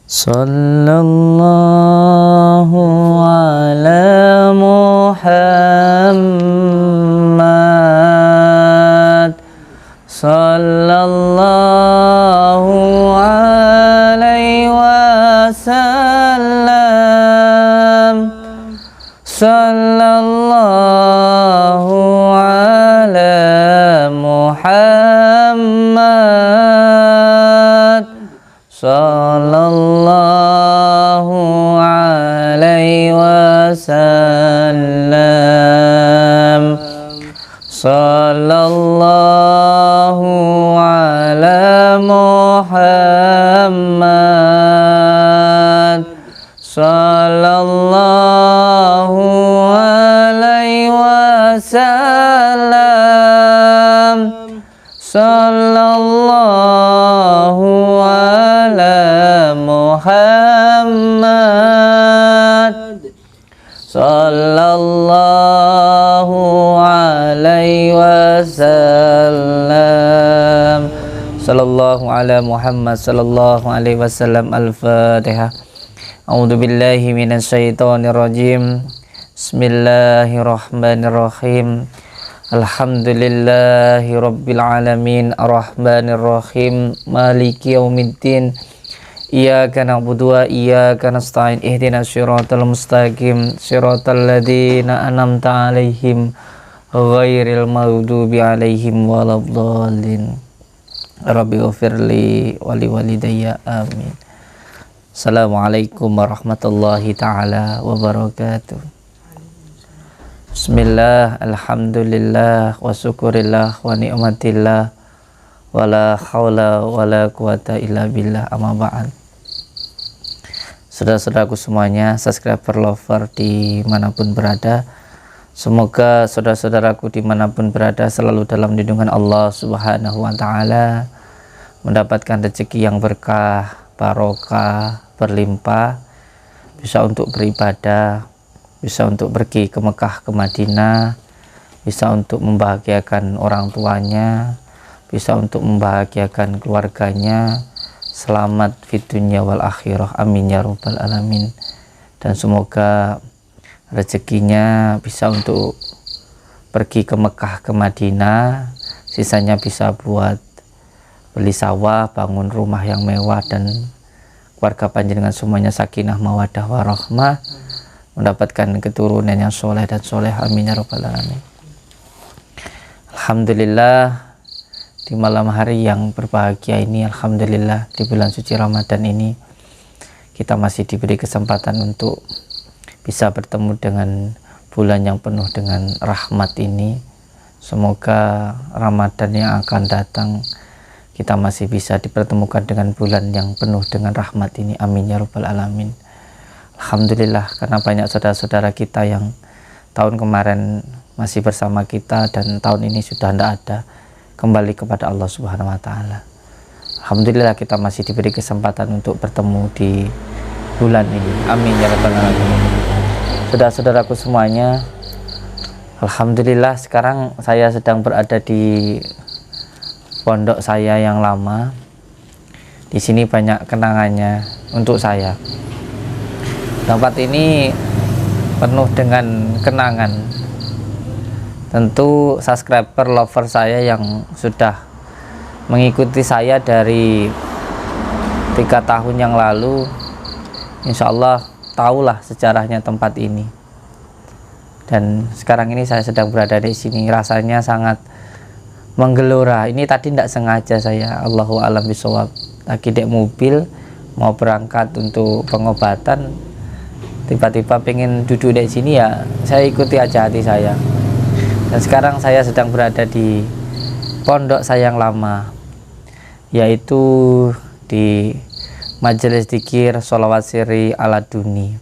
Sallallahu ala Muhammad. Sallallahu alaihi wasallam. Sallallahu ala Muhammad. Sallallahu alaihi wasallam. Sallallahu ala Muhammad. Sallallahu alaihi wasallam. Sallallahu ala Muhammad. Sallallahu alaihi wasallam. Sallallahu ala Muhammad. Sallallahu alaihi wasallam. Al-Fatihah. A'udzu billahi minasyaitonir rajim. Bismillahirrahmanirrahim. Alhamdulillahi rabbil alamin. Arrahmanir rahim. Maliki yaumiddin. Iyyaka na'budu wa iyyaka nasta'in. Ihdinas siratal mustaqim. Siratal ladzina an'amta 'alaihim ghairil maghdubi 'alaihim waladdallin. Rabbighfirli wa liwalidayya. Amin. Assalamualaikum warahmatullahi taala wabarakatuh. Bismillah, alhamdulillah, wa syukurillah, wa ni'matillah, wa la hawla wa la quwata illa billah, amma ba'd. Saudara-saudaraku semuanya, subscriber lover dimanapun berada, semoga saudara-saudaraku dimanapun berada selalu dalam lindungan Allah subhanahu wa ta'ala, mendapatkan rezeki yang berkah, barokah, berlimpah, bisa untuk beribadah, bisa untuk pergi ke Mekah, ke Madinah, bisa untuk membahagiakan orang tuanya, bisa untuk membahagiakan keluarganya, selamat di dunia wal akhirah, amin ya rabbal alamin. Dan semoga rezekinya bisa untuk pergi ke Mekah, ke Madinah, sisanya bisa buat beli sawah, bangun rumah yang mewah, dan keluarga panjenengan semuanya sakinah mawaddah warahmah, mendapatkan keturunan yang soleh dan soleh, amin ya rabbal alamin. Alhamdulillah, di malam hari yang berbahagia ini, alhamdulillah, di bulan suci Ramadan ini kita masih diberi kesempatan untuk bisa bertemu dengan bulan yang penuh dengan rahmat ini. Semoga Ramadan yang akan datang kita masih bisa dipertemukan dengan bulan yang penuh dengan rahmat ini, amin ya rabbal alamin. Alhamdulillah, karena banyak saudara-saudara kita yang tahun kemarin masih bersama kita dan tahun ini sudah tidak ada, kembali kepada Allah subhanahu wa ta'ala. Alhamdulillah, kita masih diberi kesempatan untuk bertemu di bulan ini, amin ya rabbal alamin. Saudara-saudaraku semuanya, alhamdulillah sekarang saya sedang berada di pondok saya yang lama. Di sini banyak kenangannya untuk saya. Tempat ini penuh dengan kenangan. Tentu subscriber lover saya yang sudah mengikuti saya dari 3 tahun yang lalu, insya Allah tahulah sejarahnya tempat ini. Dan sekarang ini saya sedang berada di sini, rasanya sangat menggelora. Ini tadi tidak sengaja saya, Allahu a'lam bishawab, lagi di mobil mau berangkat untuk pengobatan, tiba-tiba pengen duduk di sini, ya saya ikuti aja hati saya. Dan sekarang saya sedang berada di pondok saya yang lama, yaitu di Majelis Dzikir Sholawat Siri Aladuni.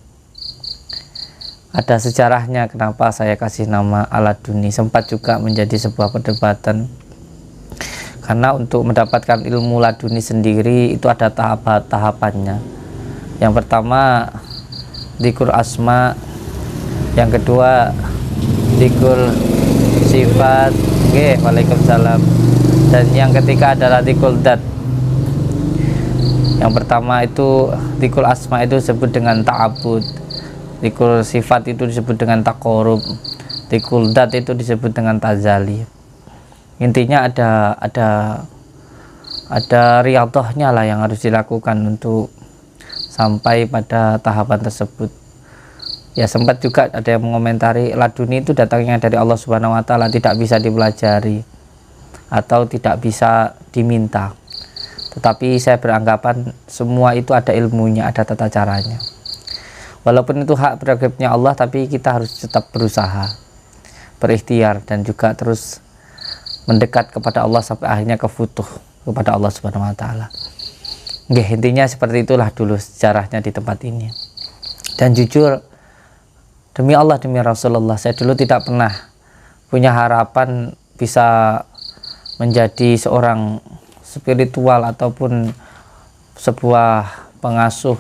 Ada sejarahnya kenapa saya kasih nama Aladuni. Sempat juga menjadi sebuah perdebatan, karena untuk mendapatkan ilmu laduni sendiri itu ada tahap-tahapannya. Yang pertama dzikur asma, yang kedua dzikur sifat, waalaikumsalam, dan yang ketiga adalah dzikur dat. Yang pertama itu dzikul asma itu disebut dengan ta'abud, dzikul sifat itu disebut dengan taqarrub, dzikul dat itu disebut dengan tazali. Intinya ada riyadhahnya lah yang harus dilakukan untuk sampai pada tahapan tersebut. Ya, sempat juga ada yang mengomentari laduni itu datangnya dari Allah Subhanahu wa taala, tidak bisa dipelajari atau tidak bisa diminta. Tetapi saya beranggapan semua itu ada ilmunya, ada tata caranya. Walaupun itu hak prerogatifnya Allah, tapi kita harus tetap berusaha, berikhtiar, dan juga terus mendekat kepada Allah sampai akhirnya kefutuh kepada Allah Subhanahu wa taala. Intinya seperti itulah dulu sejarahnya di tempat ini. Dan jujur, demi Allah, demi Rasulullah, saya dulu tidak pernah punya harapan bisa menjadi seorang spiritual ataupun sebuah pengasuh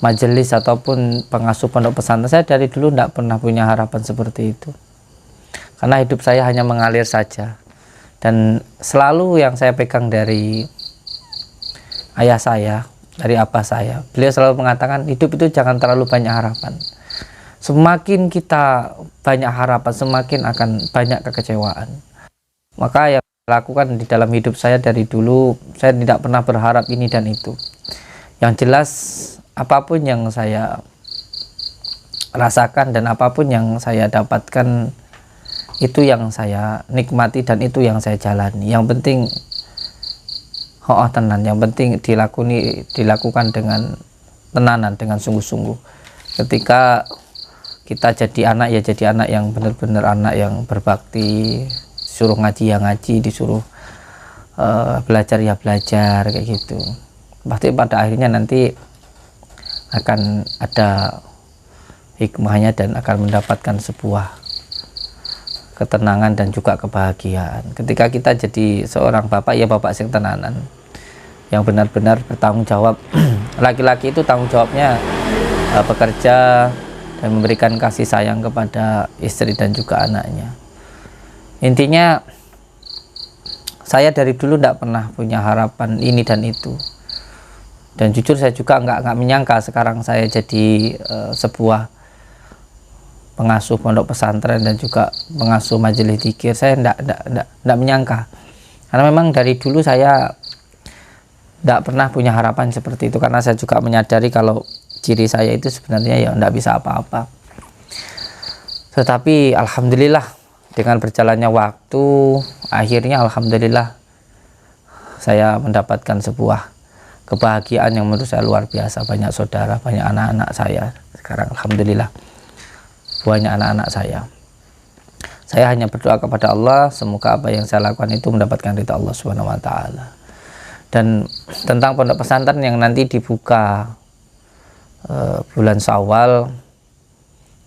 majelis ataupun pengasuh pondok pesantren. Saya dari dulu tidak pernah punya harapan seperti itu, karena hidup saya hanya mengalir saja. Dan selalu yang saya pegang dari ayah saya, dari abah saya, beliau selalu mengatakan hidup itu jangan terlalu banyak harapan. Semakin kita banyak harapan, semakin akan banyak kekecewaan. Maka yang saya lakukan di dalam hidup saya dari dulu, saya tidak pernah berharap ini dan itu. Yang jelas, apapun yang saya rasakan dan apapun yang saya dapatkan, itu yang saya nikmati dan itu yang saya jalani. Yang penting tenan, yang penting dilakukan dengan tenanan, dengan sungguh-sungguh. Ketika kita jadi anak, ya jadi anak yang benar-benar anak yang berbakti, disuruh ngaji ya ngaji, disuruh belajar ya belajar, kayak gitu. Pasti pada akhirnya nanti akan ada hikmahnya dan akan mendapatkan sebuah ketenangan dan juga kebahagiaan. Ketika kita jadi seorang bapak, ya bapak sing tenanan, yang benar-benar bertanggung jawab. Laki-laki itu tanggung jawabnya bekerja dan memberikan kasih sayang kepada istri dan juga anaknya. Intinya saya dari dulu tidak pernah punya harapan ini dan itu. Dan jujur saya juga nggak menyangka sekarang saya jadi sebuah pengasuh pondok pesantren dan juga pengasuh majelis dzikir. Saya tidak menyangka, karena memang dari dulu saya tidak pernah punya harapan seperti itu, karena saya juga menyadari kalau ciri saya itu sebenarnya ya tidak bisa apa-apa. Tetapi alhamdulillah dengan berjalannya waktu, akhirnya alhamdulillah saya mendapatkan sebuah kebahagiaan yang menurut saya luar biasa. Banyak saudara, banyak anak-anak saya sekarang, alhamdulillah banyak anak-anak saya. Saya hanya berdoa kepada Allah, semoga apa yang saya lakukan itu mendapatkan ridha Allah Subhanahu wa taala. Dan tentang pondok pesantren yang nanti dibuka bulan Syawal,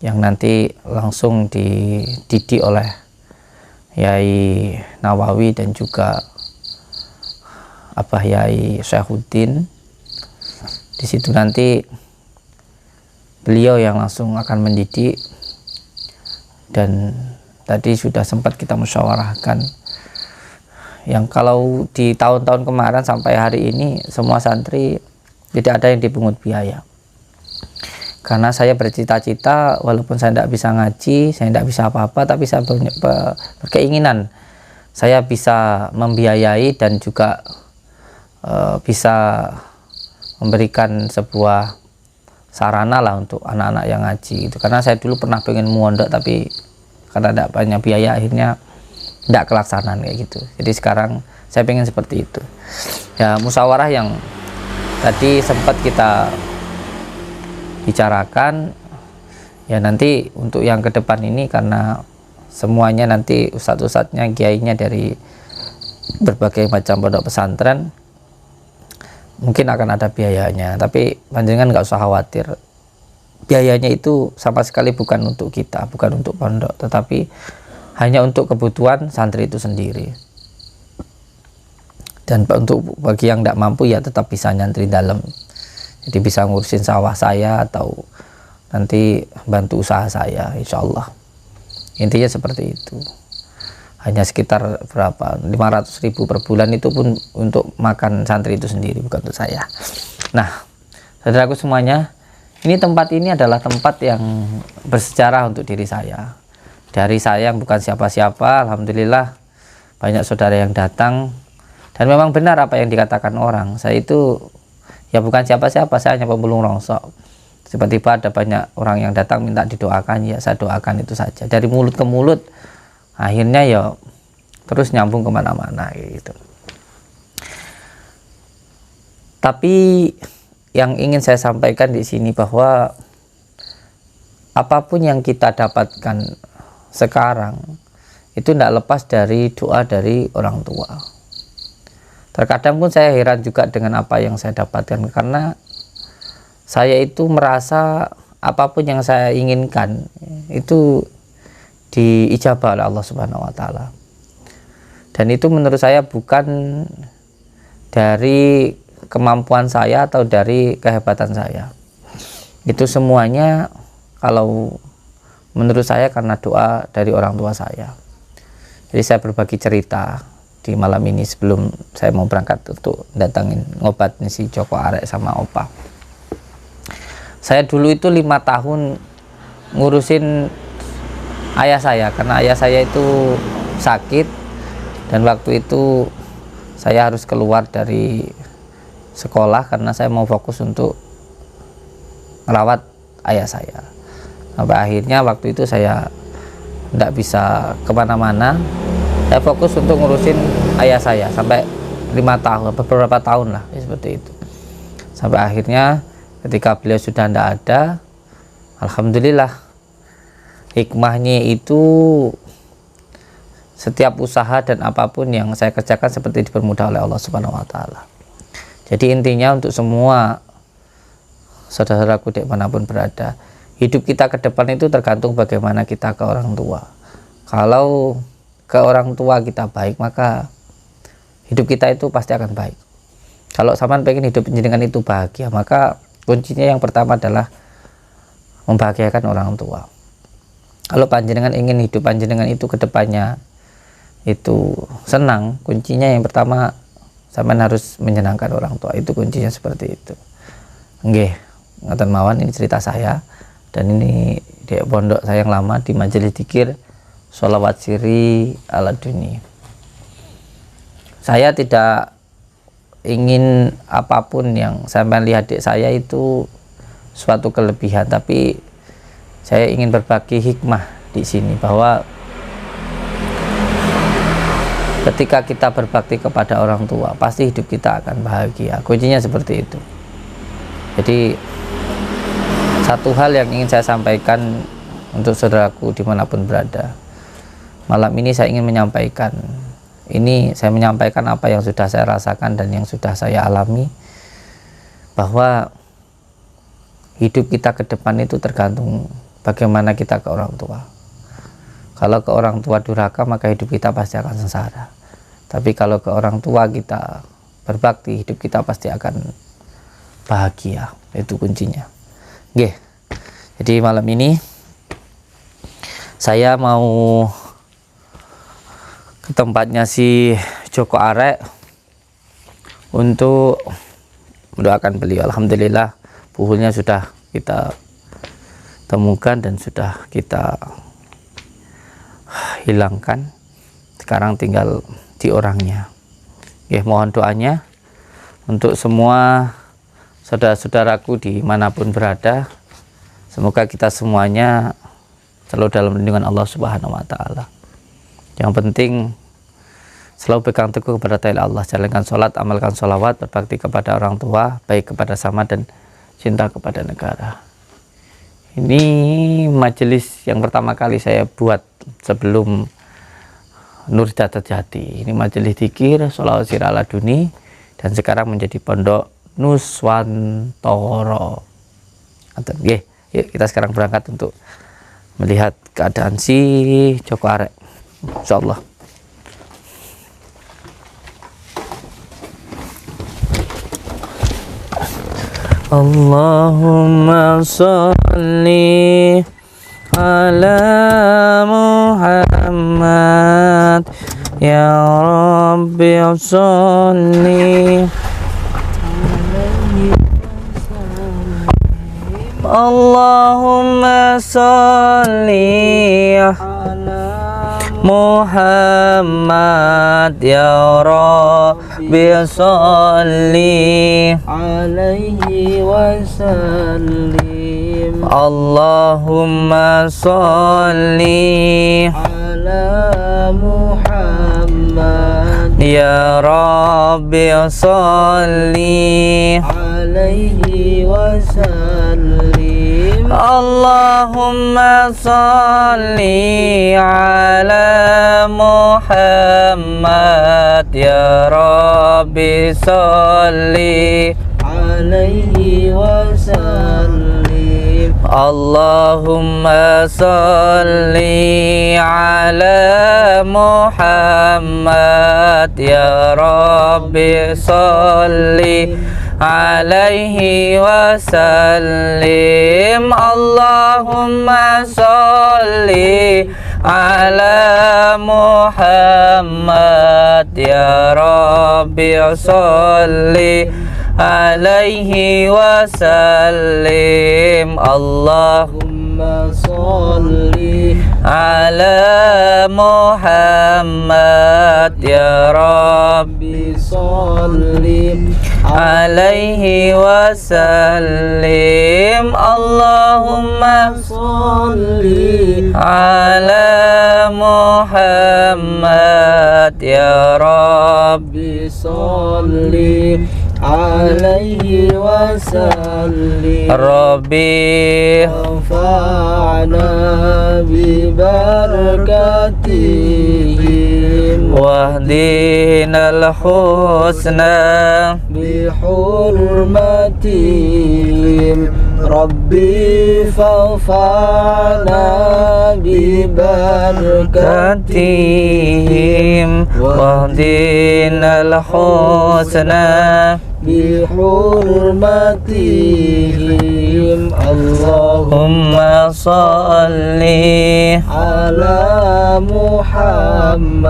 yang nanti langsung dididik oleh Yai Nawawi dan juga Abah Yai Syekhuddin. Di situ nanti beliau yang langsung akan mendidik, dan tadi sudah sempat kita musyawarahkan yang kalau di tahun-tahun kemarin sampai hari ini semua santri tidak ada yang dipungut biaya. Karena saya bercita-cita, walaupun saya tidak bisa ngaji, saya tidak bisa apa-apa, tapi saya berkeinginan saya bisa membiayai dan juga bisa memberikan sebuah sarana lah untuk anak-anak yang ngaji gitu. Karena saya dulu pernah pengen mondok, tapi karena tidak banyak biaya akhirnya tidak kelaksanaan kayak gitu. Jadi sekarang saya pengen seperti itu. Ya, musyawarah yang tadi sempat kita bicarakan, ya nanti untuk yang ke depan ini, karena semuanya nanti ustadz-ustadznya, kiainya dari berbagai macam pondok pesantren, mungkin akan ada biayanya, tapi panjenengan nggak usah khawatir. Biayanya itu sama sekali bukan untuk kita, bukan untuk pondok, tetapi hanya untuk kebutuhan santri itu sendiri. Dan untuk bagi yang tidak mampu, ya tetap bisa nyantri dalam, jadi bisa ngurusin sawah saya atau nanti bantu usaha saya, insya Allah. Intinya seperti itu. hanya sekitar berapa 500.000 per bulan, itu pun untuk makan santri itu sendiri, bukan untuk saya. Nah, saudaraku semuanya, ini tempat ini adalah tempat yang bersejarah untuk diri saya. Dari saya yang bukan siapa-siapa, alhamdulillah banyak saudara yang datang. Dan memang benar apa yang dikatakan orang, saya itu ya bukan siapa-siapa, saya hanya pemulung rongsok. Tiba-tiba ada banyak orang yang datang minta didoakan, ya saya doakan itu saja. Dari mulut ke mulut, akhirnya ya terus nyambung kemana-mana gitu. Tapi yang ingin saya sampaikan di sini bahwa apapun yang kita dapatkan sekarang itu tidak lepas dari doa dari orang tua. Terkadang pun saya heran juga dengan apa yang saya dapatkan, karena saya itu merasa apapun yang saya inginkan itu diijabah oleh Allah Subhanahu wa Ta'ala. Dan itu menurut saya bukan dari kemampuan saya atau dari kehebatan saya. Itu semuanya kalau menurut saya karena doa dari orang tua saya. Jadi saya berbagi cerita di malam ini sebelum saya mau berangkat untuk datangin ngobatin si Joko Arek sama Opa. Saya dulu itu 5 tahun ngurusin ayah saya, karena ayah saya itu sakit, dan waktu itu saya harus keluar dari sekolah karena saya mau fokus untuk merawat ayah saya. Sampai akhirnya waktu itu saya tidak bisa kemana-mana, saya fokus untuk ngurusin ayah saya sampai 5 tahun, beberapa tahun lah ya, seperti itu. Sampai akhirnya ketika beliau sudah tidak ada, alhamdulillah hikmahnya itu setiap usaha dan apapun yang saya kerjakan seperti dipermudah oleh Allah Subhanahu wa Ta'ala. Jadi intinya untuk semua saudara-saudaraku dimanapun berada, hidup kita ke depan itu tergantung bagaimana kita ke orang tua. Kalau ke orang tua kita baik, maka hidup kita itu pasti akan baik. Kalau sampean pengen hidup jenengan itu bahagia, maka kuncinya yang pertama adalah membahagiakan orang tua. Kalau panjenengan ingin hidup panjenengan itu ke depannya itu senang, kuncinya yang pertama sampean harus menyenangkan orang tua. Itu kuncinya seperti itu. Nggih, ngoten mawon, ini cerita saya, dan ini di pondok saya yang lama di Majelis Dzikir Sholawat Siri ala Duni. Saya tidak ingin apapun yang sampean lihat di saya itu suatu kelebihan, tapi saya ingin berbagi hikmah di sini bahwa ketika kita berbakti kepada orang tua, pasti hidup kita akan bahagia. Kuncinya seperti itu. Jadi satu hal yang ingin saya sampaikan untuk saudaraku dimanapun berada, malam ini saya ingin menyampaikan, ini saya menyampaikan apa yang sudah saya rasakan dan yang sudah saya alami, bahwa hidup kita ke depan itu tergantung bagaimana kita ke orang tua. Kalau ke orang tua durhaka, maka hidup kita pasti akan sengsara. Tapi kalau ke orang tua kita berbakti, hidup kita pasti akan bahagia. Itu kuncinya. Oke. Jadi malam ini saya mau ke tempatnya si Joko Arek untuk mendoakan beliau. Alhamdulillah puhulnya sudah kita temukan dan sudah kita hilangkan. Sekarang tinggal di orangnya. Ya, mohon doanya untuk semua saudara-saudaraku dimanapun berada. Semoga kita semuanya selalu dalam lindungan Allah Subhanahu wa Ta'ala. Yang penting selalu pegang teguh kepada ta'ala Allah, jalankan sholat, amalkan sholawat, berbakti kepada orang tua, baik kepada sama dan cinta kepada negara. Ini majelis yang pertama kali saya buat sebelum Nur Hidayat terjadi. Ini majelis dzikir Sholawat Siri ala Duni, dan sekarang menjadi pondok Nuswantoro. Oke, yuk kita sekarang berangkat untuk melihat keadaan si Joko Arek. Insyaallah. Allahumma sholli ala Muhammad Muhammad ya Rabbi sholli Allahumma sholli Muhammad ya Rabbi sholli alaihi wasallim. Allahumma sholli ala Muhammad ya Rabbi sholli alaihi wasallim. Allahumma sholli ala Muhammad ya Rabbi sholli alaihi wasallim. Allahumma sholli ala Muhammad ya Rabbi sholli alaihi wasallim. Allahumma sholli ala Muhammad ya Rabbi sholli alaihi wasallim. Allahumma sholli ala Muhammad ya Rabbi sholli alaihi wasallim. Allahumma sholli ala Muhammad ya Rabbi sholli alaihi wasallim. Rabbi anfa'na bi barakatihim wahdinal husna bi hurmatihim. Rabbi fa'fa'na bi barakatihim wahdinal husna bi hurmatihim. Allahumma sholli ala Muhammad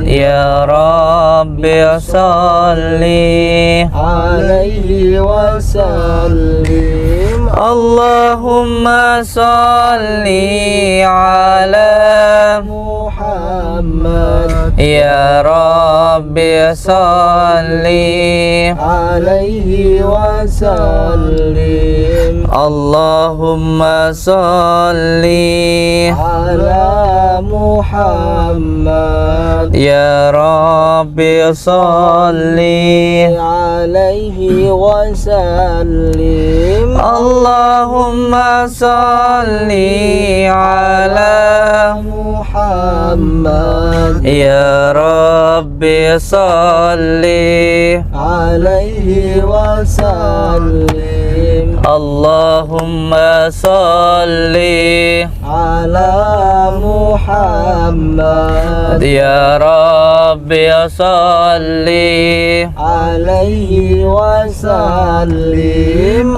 ya Rabbi sholli alaihi wasallim. Allahumma sholli ala Muhammad ya Rabbi sholli alaihi wasallim. Allahumma sholli ala Muhammad ya Rabbi sholli alaihi wasallim. Allahumma sholli ala Muhammad ya Rabbi sholli alaihi wasallim. Allahumma sholli ala Muhammad ya Rabbi sholli alaihi wasallim.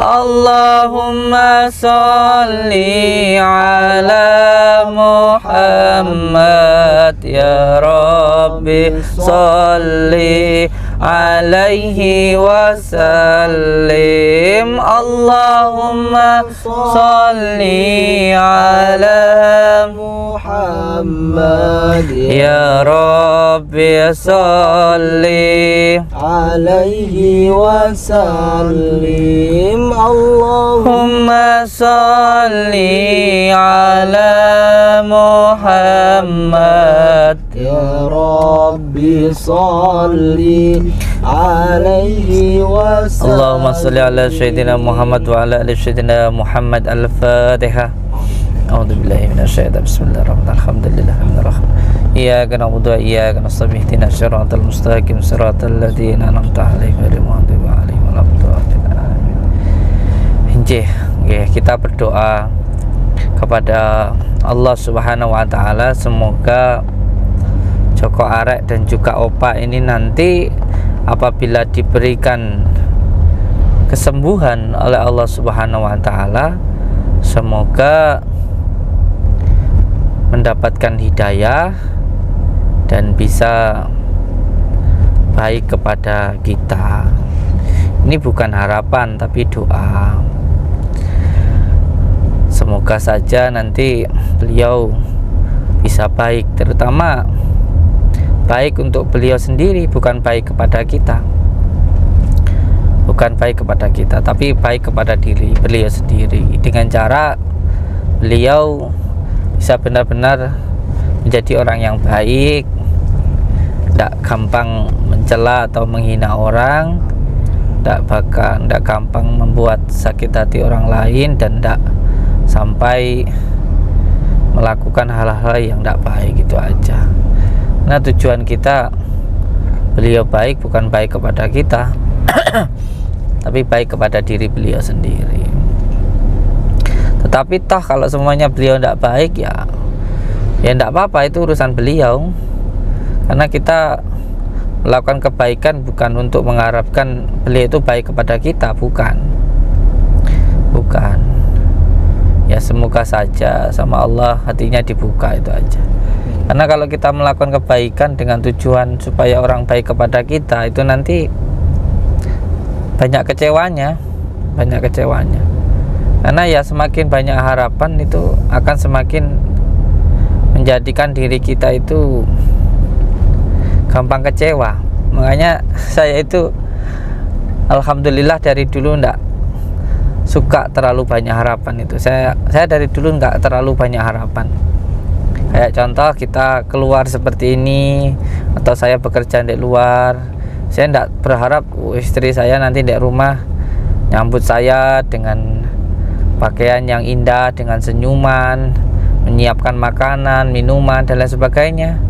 Allahumma sholli ala Muhammad ya Rabbi sholli alaihi wasallim. Allahumma sholli ala Muhammad ya Rabbi sholli alaihi wasallim. Allahumma sholli ala Muhammad ya Rabbi sholli alaihi wasallim. Allahumma sholli ala Sayyidina Muhammad wa ala ali Sayyidina Muhammad. Al-Fatihah. A'udzu billahi minasyaitonir rajim. Bismillahirrahmanirrahim. Alhamdulillahirabbil iyyaka na'budu wa iyyaka nasta'in. Ihdinas siratal mustaqim siratal ladzina an'amta 'alaihim ghairil maghdubi 'alaihim waladdallin. Amin. Nggih, kita berdoa kepada Allah Subhanahu wa taala semoga Joko Arek dan juga Opa ini nanti apabila diberikan kesembuhan oleh Allah Subhanahu wa taala, semoga mendapatkan hidayah dan bisa baik kepada kita. Ini bukan harapan tapi doa. Semoga saja nanti beliau bisa baik, terutama baik untuk beliau sendiri, bukan baik kepada kita. Bukan baik kepada kita, tapi baik kepada diri beliau sendiri, dengan cara beliau bisa benar-benar menjadi orang yang baik, tidak gampang mencela atau menghina orang, tidak gampang membuat sakit hati orang lain, dan tidak sampai melakukan hal-hal yang tidak baik. Itu aja. Nah, tujuan kita beliau baik bukan baik kepada kita tapi baik kepada diri beliau sendiri. Tetapi toh kalau semuanya beliau tidak baik, ya tidak apa-apa, itu urusan beliau. Karena kita melakukan kebaikan bukan untuk mengharapkan beliau itu baik kepada kita, bukan. Ya semoga saja sama Allah hatinya dibuka, itu aja. Karena kalau kita melakukan kebaikan dengan tujuan supaya orang baik kepada kita, itu nanti banyak kecewanya. Karena ya semakin banyak harapan, itu akan semakin menjadikan diri kita itu gampang kecewa. Makanya saya itu alhamdulillah dari dulu ndak suka terlalu banyak harapan. Itu saya dari dulu nggak terlalu banyak harapan. Kayak contoh kita keluar seperti ini, atau saya bekerja di luar, saya ndak berharap istri saya nanti di rumah nyambut saya dengan pakaian yang indah, dengan senyuman, menyiapkan makanan, minuman dan lain sebagainya.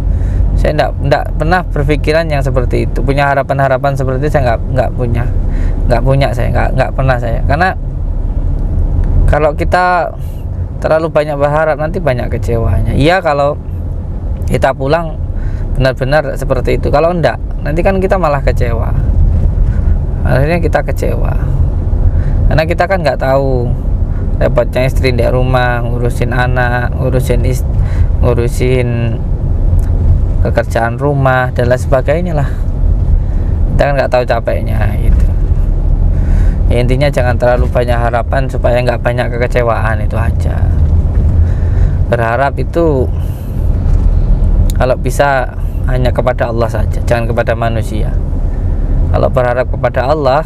Saya ndak pernah berpikiran yang seperti itu. Punya harapan-harapan seperti itu saya nggak punya. Saya nggak pernah saya. Karena kalau kita terlalu banyak berharap, nanti banyak kecewanya. Iya, kalau kita pulang benar-benar seperti itu. Kalau enggak, nanti kan kita malah kecewa. Akhirnya kita kecewa. Karena kita kan nggak tahu repotnya istri di rumah, ngurusin anak, ngurusin pekerjaan rumah dan lain sebagainya lah. Kita kan nggak tahu capeknya gitu. Ya, intinya jangan terlalu banyak harapan supaya nggak banyak kekecewaan, itu aja. Berharap itu kalau bisa hanya kepada Allah saja, jangan kepada manusia. Kalau berharap kepada Allah,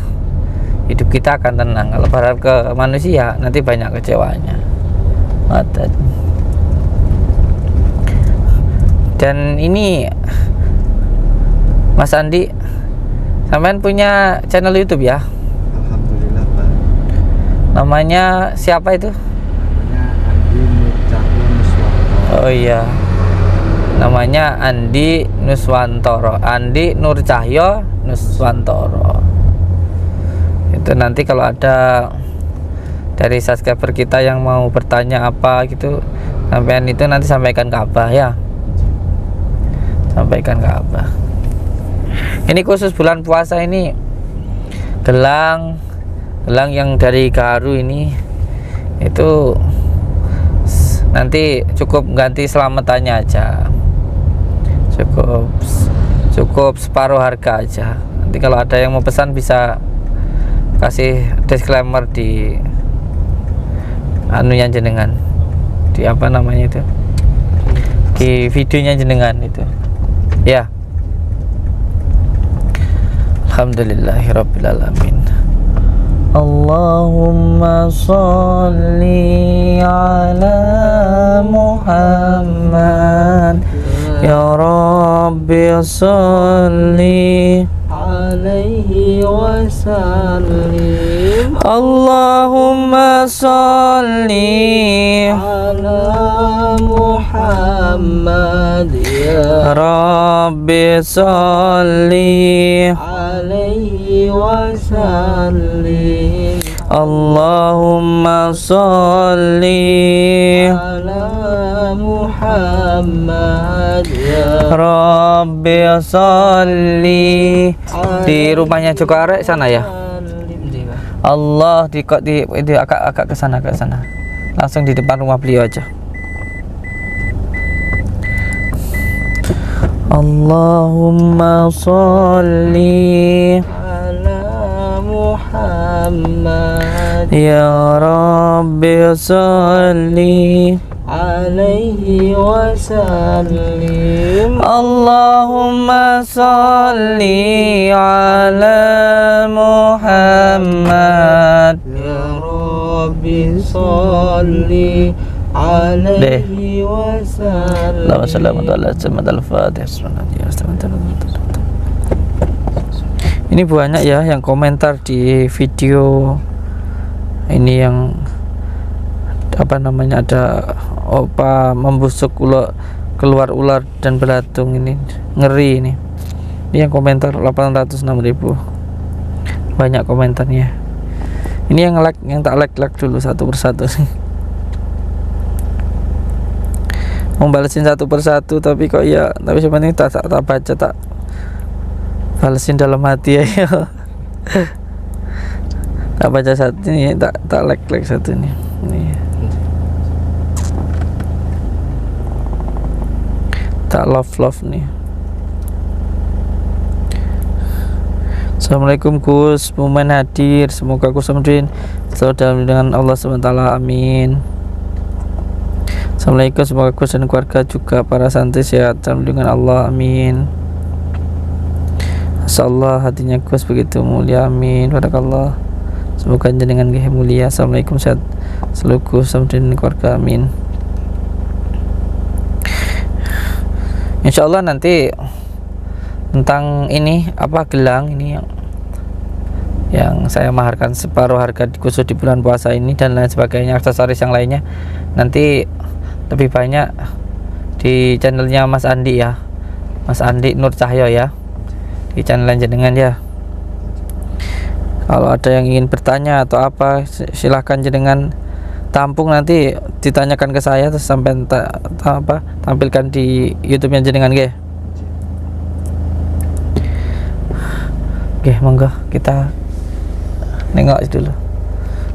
hidup kita akan tenang. Kalau berharap ke manusia, nanti banyak kecewanya. Dan ini Mas Andi, sampean punya channel YouTube ya? Alhamdulillah, Pak. Namanya siapa itu? Namanya Andi Nur Cahyo Nuswantoro. Oh iya, namanya Andi Nuswantoro, Andi Nur Cahyo Nuswantoro. Itu nanti kalau ada dari subscriber kita yang mau bertanya apa gitu, sampean itu nanti sampaikan ke Abah ya. Sampaikan ke Abah. Ini khusus bulan puasa ini, gelang yang dari Gaharu ini, itu nanti cukup ganti selamatannya aja, cukup separuh harga aja. Nanti kalau ada yang mau pesan bisa kasih disclaimer di anunya jenengan, di apa namanya itu, di videonya jenengan itu ya. Alhamdulillahirabbil alamin. Allahumma sholli ala Muhammad ya Rabbi sholli alaihi wasallim. Allahumma sholli ala Muhammad ya Rabbi sholli alaihi wasallim. Allahumma sholli ala Muhammad ya Rabbi sholli. Di rumahnya Joko Arek sana ya? Allah, di agak ke sana, langsung di depan rumah beliau aja. Allahumma sholli ala Muhammad ya Rabbi sholli alaihi wasallim. Allahumma sholli ala Muhammad Ya Rabbi sholli alaihi wasallim. Ini banyak ya yang komentar di video ini, yang apa namanya, ada opa membusuk keluar ular dan belatung, ini ngeri ini. Ini yang komentar 806.000, banyak komentarnya. Ini yang like, yang tak like dulu satu persatu sih. Mau balesin satu persatu tapi kok ya, tapi sebenarnya tak baca, tak balesin dalam hati ya. Tak baca satu ini, tak like satu ini. Tak love nih. Assalamualaikum Gus, momen hadir, semoga Gus Samsudin selalu dalam lindungan Allah SWT, amin. Assalamualaikum, semoga Gus dan keluarga juga para santri sehat dalam lindungan Allah, amin. Masyaallah, hatinya Gus begitu mulia, amin. Barakallah, semoga jenengan gih mulia. Assalamualaikum, sehat selalu Gus Samsudin dan keluarga, amin. Insyaallah nanti tentang ini apa, gelang ini yang saya maharkan separuh harga khusus di bulan puasa ini dan lain sebagainya, aksesoris yang lainnya nanti lebih banyak di channelnya Mas Andi ya, Mas Andi Nur Cahyo ya, di channel jenengan ya. Kalau ada yang ingin bertanya atau apa, silahkan jenengan tampung, nanti ditanyakan ke saya terus sampai tampilkan di YouTube-nya jenengan ge. Oke, monggo kita nengok dulu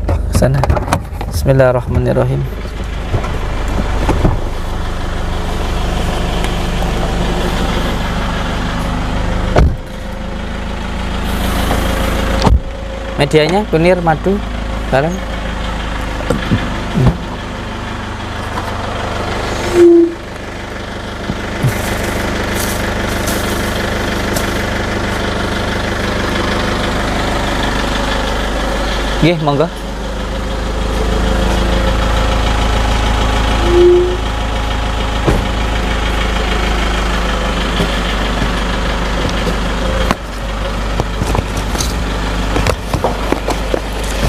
ke sana. Bismillahirrahmanirrahim. Medianya kunir, madu, garam. Nggih, monggo.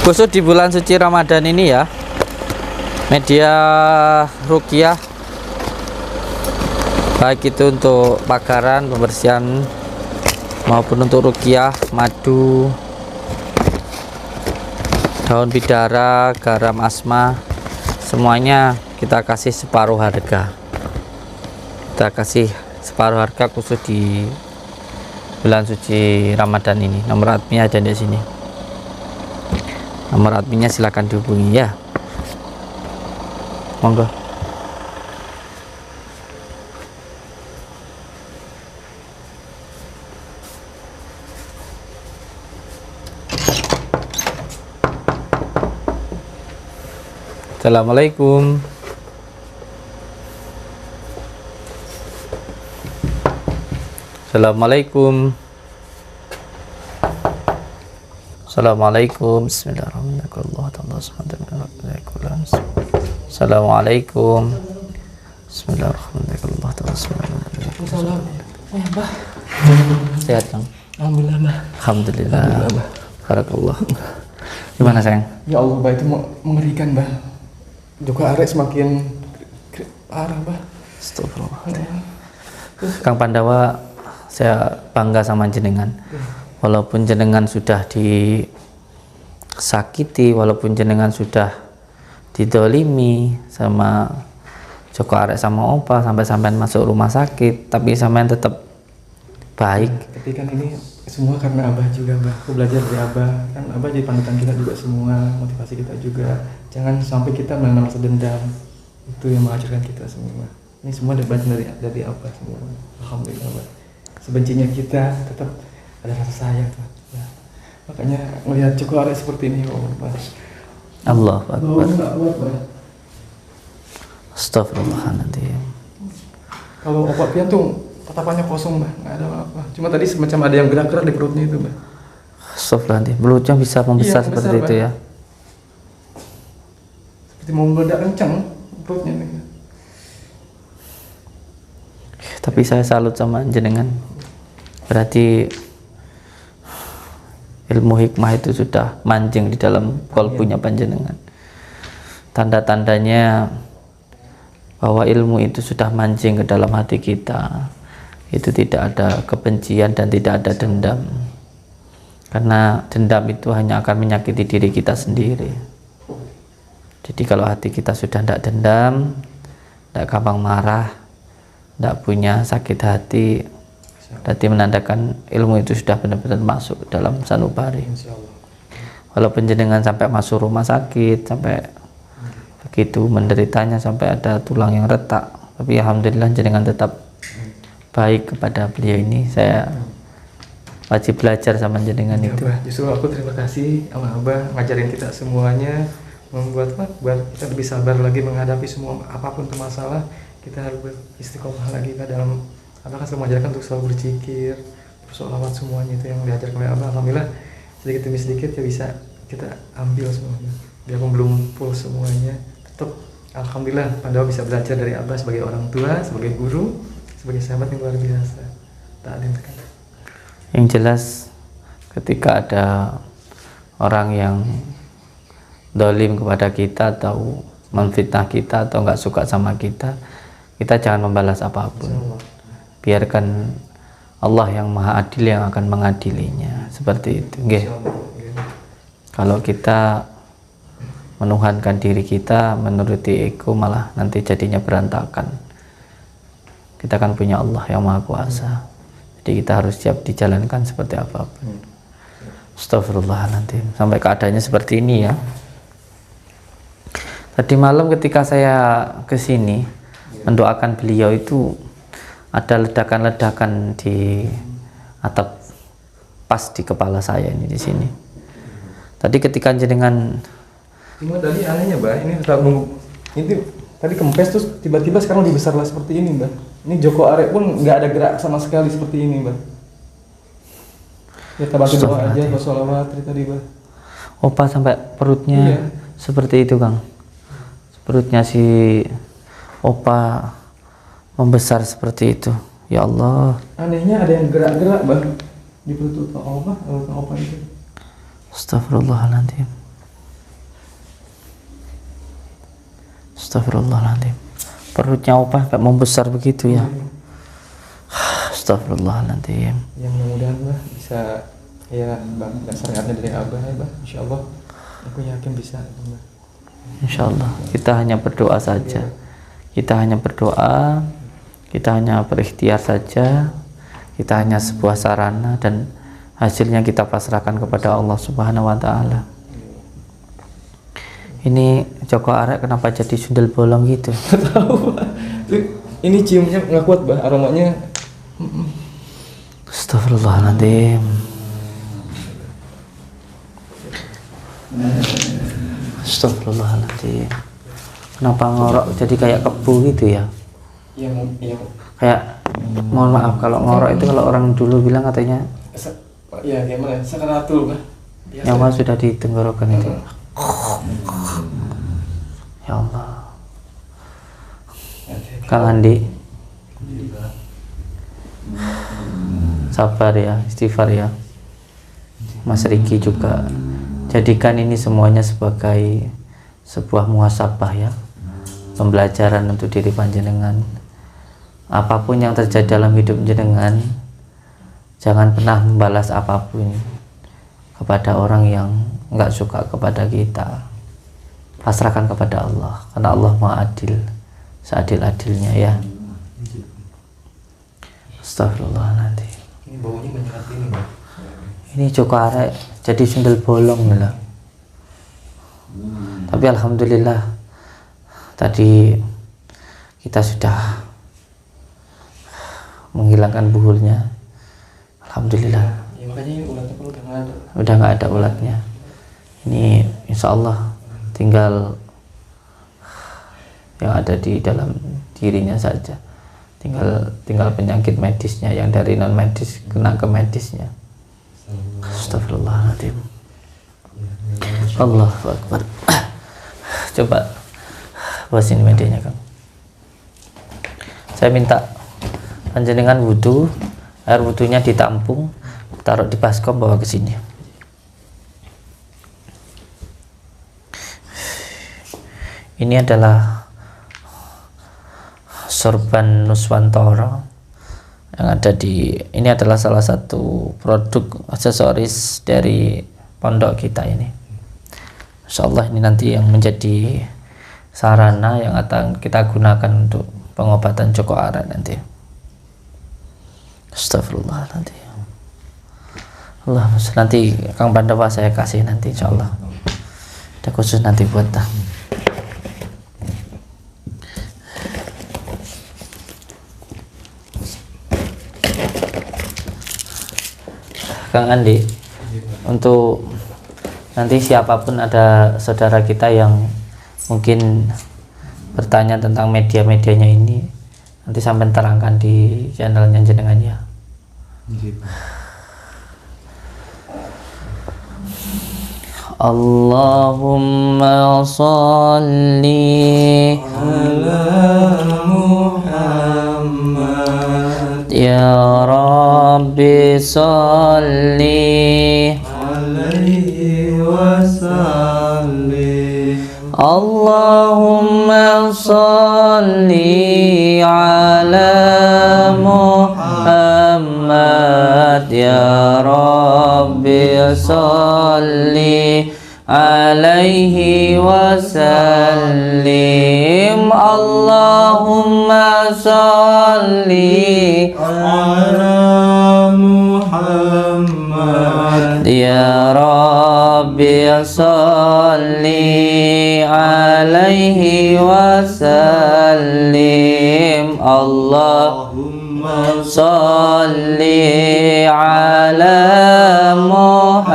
Khusus di bulan suci Ramadan ini ya, media ruqyah baik itu untuk pagaran, pembersihan maupun untuk ruqyah, madu, daun bidara, garam asma, semuanya kita kasih separuh harga. Kita kasih separuh harga khusus di bulan suci Ramadan ini. Nomor adminnya ada di sini. Nomor adminnya silakan dihubungi ya. Monggo. Assalamualaikum. Assalamualaikum. Assalamualaikum. Bismillahirrahmanirrahim. Assalamualaikum. Bismillahirrahmanirrahim. Mbah. Sehat Kang? Alhamdulillah, Mbah. Alhamdulillah. Barakallah. Gimana sayang? Ya Allah, Mbah, itu mengerikan, Mbah. Juga arek semakin parah, Mbah. Astagfirullah. Kang Pandawa, saya bangga sama jenengan. Walaupun jenengan sudah disakiti, walaupun jenengan sudah didolimi sama Joko Arek sama Opa, sampai masuk rumah sakit, tapi sampean tetap baik. Tapi kan ini semua karena Abah juga, Mbah. Aku belajar dari Abah, kan Abah jadi panutan kita juga semua, motivasi kita juga. Jangan sampai kita merasa dendam. Itu yang mengajarkan kita semua. Ini semua debat dari Abah semua. Alhamdulillah Mbak. Sebencinya kita tetap ada rasa sayang tuh. Ya. Makanya melihat Joko Arek seperti ini, oh Mbak. Allah Oh, Akbar. enggak kuat Mbak. Astagfirullahaladzim. Kalau Opa Pian tuh tatapannya kosong Mbak, nggak ada apa-apa. Cuma tadi semacam ada yang gerak-gerak di perutnya itu Mbak. Astagfirullahaladzim. Belutnya bisa membesar Iya, seperti membesar, itu Pak. ya. Seperti mau meledak kencang perutnya nih. Tapi saya salut sama jenengan. Berarti ilmu hikmah itu sudah mancing di dalam kolbunya panjenengan. Tanda-tandanya bahwa ilmu itu sudah mancing ke dalam hati kita. Itu tidak ada kebencian dan tidak ada dendam. Karena dendam itu hanya akan menyakiti diri kita sendiri. Jadi kalau hati kita sudah tidak dendam, tidak gampang marah, tidak punya sakit hati, berarti menandakan ilmu itu sudah benar-benar masuk dalam sanubari. Walaupun jenengan sampai masuk rumah sakit, sampai begitu menderitanya sampai ada tulang yang retak, tapi alhamdulillah jenengan tetap baik kepada beliau ini. Saya wajib belajar sama jenengan Ya, itu. Abah, justru aku terima kasih sama Abah ngajarin kita semuanya, membuat buat kita lebih sabar lagi menghadapi semua apapun itu masalah. Kita harus beristiqomah lagi Kak, dalam Abah kan selalu mengajarkan untuk selalu berzikir, bersolawat, semuanya itu yang diajarkan oleh Abah. Alhamdulillah sedikit demi sedikit ya bisa kita ambil semuanya. Biarpun belum full semuanya, tetap alhamdulillah Pandawa bisa belajar dari Abah sebagai orang tua, sebagai guru, sebagai sahabat yang luar biasa. Ta'lim sekali. Yang jelas ketika ada orang yang dolim kepada kita atau memfitnah kita atau nggak suka sama kita, kita jangan membalas apapun. Biarkan Allah yang maha adil yang akan mengadilinya. Seperti itu. Nggih. Kalau kita menuhankan diri kita, menuruti ego, malah nanti jadinya berantakan. Kita kan punya Allah yang maha kuasa. Jadi kita harus siap dijalankan seperti apapun. Astagfirullahaladzim. Sampai keadaannya seperti ini ya. Tadi malam ketika saya kesini mendoakan beliau itu ada ledakan-ledakan di atap pas di kepala saya ini di sini. Tadi ketika jenengan Cuma tadi anehnya Mbak, ini tetap nunggu itu tadi kempes terus tiba-tiba sekarang lebih besar lah seperti ini Mbak. Ini Joko Arek pun nggak ada gerak sama sekali seperti ini Mbak. Ya kita bantu doa aja, bersolawat tadi Mbak. Opa sampai perutnya Iya. seperti itu Kang. Perutnya si Opa membesar seperti itu. Ya Allah. Anehnya ada yang gerak-gerak Mbak di perut Opa itu. Astagfirullahaladzim. Astagfirullahaladzim. Perutnya Opa sampai membesar begitu ya. Astagfirullahaladzim. Yang mudah-mudahan Mbak bisa ya Mbak syariatnya dari Abah ya Mbak. Insya Allah aku yakin bisa Mbak. Insya Allah kita hanya berdoa saja. Kita hanya berdoa, kita hanya berikhtiar saja, kita hanya sebuah sarana dan hasilnya kita pasrahkan kepada Allah Subhanahu wa Ta'ala. Ini Joko Arek kenapa jadi sundel bolong gitu? Tahu Pak. Ini ciumnya nggak kuat Mbak, aromanya. Astagfirullahaladzim. Astagfirullahaladzim. Kenapa ngorok jadi kayak kebu gitu ya? Yang Kayak, mohon maaf kalau ngorok itu kalau orang dulu bilang katanya ya gimana? Sakaratul Mbak. Biasa. nyawa sudah di tenggorokan itu. Ya Allah. Kang Andi, sabar ya, istighfar ya. Mas Riki juga, jadikan ini semuanya sebagai sebuah muhasabah ya, pembelajaran untuk diri panjenengan. Apapun yang terjadi dalam hidup jenengan, jangan pernah membalas apapun kepada orang yang nggak suka kepada kita. Pasrahkan kepada Allah, karena Allah Maha Adil, seadil-adilnya ya. Astagfirullahaladzim. Ini baunya menyengat ini Mbak. Ini Joko Arek jadi sundel bolong lah. Tapi alhamdulillah tadi kita sudah menghilangkan buhulnya. Alhamdulillah. Ya, makanya ini ulatnya kalau udah nggak ada. Udah nggak ada ulatnya. Ini insya Allah tinggal yang ada di dalam dirinya saja. Tinggal penyakit medisnya yang dari non medis kena ke medisnya. Astagfirullahaladzim. Allahu Akbar. Coba bawa sini medianya, Kang. Saya minta panjenengan wudu, air wudunya ditampung, taruh di baskom, bawa ke sini. Ini adalah sorban Nuswantoro yang ada di, ini adalah salah satu produk aksesoris dari pondok kita ini. Insyaallah ini nanti yang menjadi sarana yang akan kita gunakan untuk pengobatan Joko Arat nanti. Astagfirullah nanti. Allah, nanti Kang Pandawa saya kasih nanti insyaallah. Ada khusus nanti buat Kang Andi, untuk nanti siapapun ada saudara kita yang mungkin bertanya tentang media-medianya ini, nanti sampai terangkan di channelnya jenengan ya. Allahumma sholli ala Muhammad ya Rabbi sholli alaihi wasallim. Allahumma sholli ala Muhammad ya Rabbi sholli alaihi wasallim. Allahumma sholli ala Muhammad ya Rabbi sholli alaihi wasallim. Allahumma sholli ala Muhammad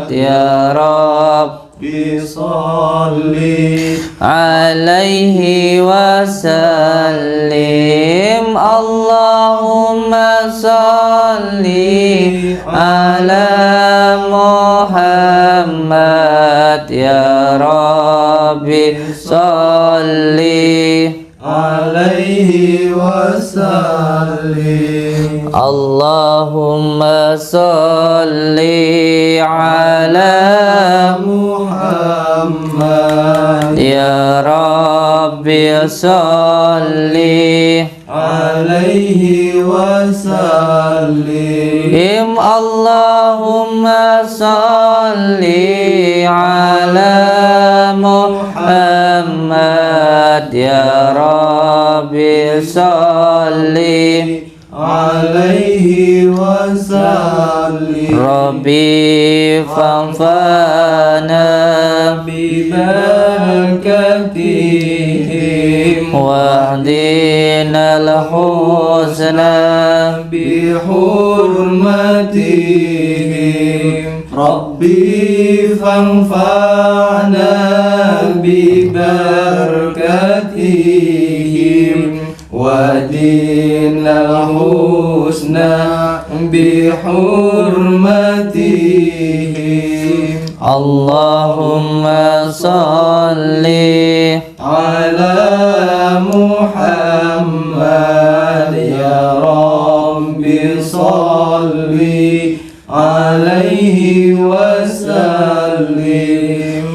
ya Rabbi sholli alaihi wasallim. Allahumma sholli ala Muhammad ya Rabbi sholli alaihi wasallim. Allahumma sholli ala Muhammad ya Rabbi sholli alaihi wasallim. Allahumma sholli ala Muhammad ya Rabbi sholli alaihi wasallim. Rabbi fanfa'na bi barakatihim wahdina al-husna bi hurmatihim. Rabbi fanfa'na bi barakatihim wahdina al-husna bi hurmatihim. Allahumma sholli ala Muhammad ya Rabbi sholli alaihi wasallim.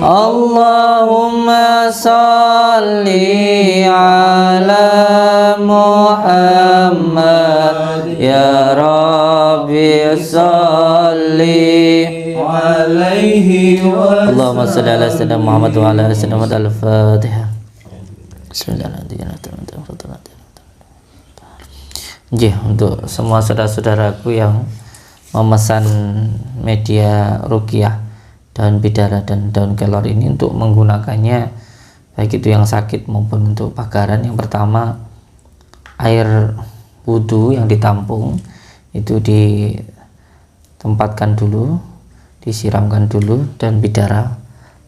Allahumma sholli ala Muhammad ya Rabbi sholli alaihi wasallim. Allahumma sholli ala sayyidina Muhammad wa ala ali sayyidina Muhammad. Al-Fatihah. Bismillahirrahmanirrahim. Untuk semua saudara-saudaraku yang memesan media ruqyah daun bidara dan daun kelor ini untuk menggunakannya baik itu yang sakit maupun untuk pagaran, yang pertama air wudhu yang ditampung itu ditempatkan dulu, disiramkan dulu, dan bidara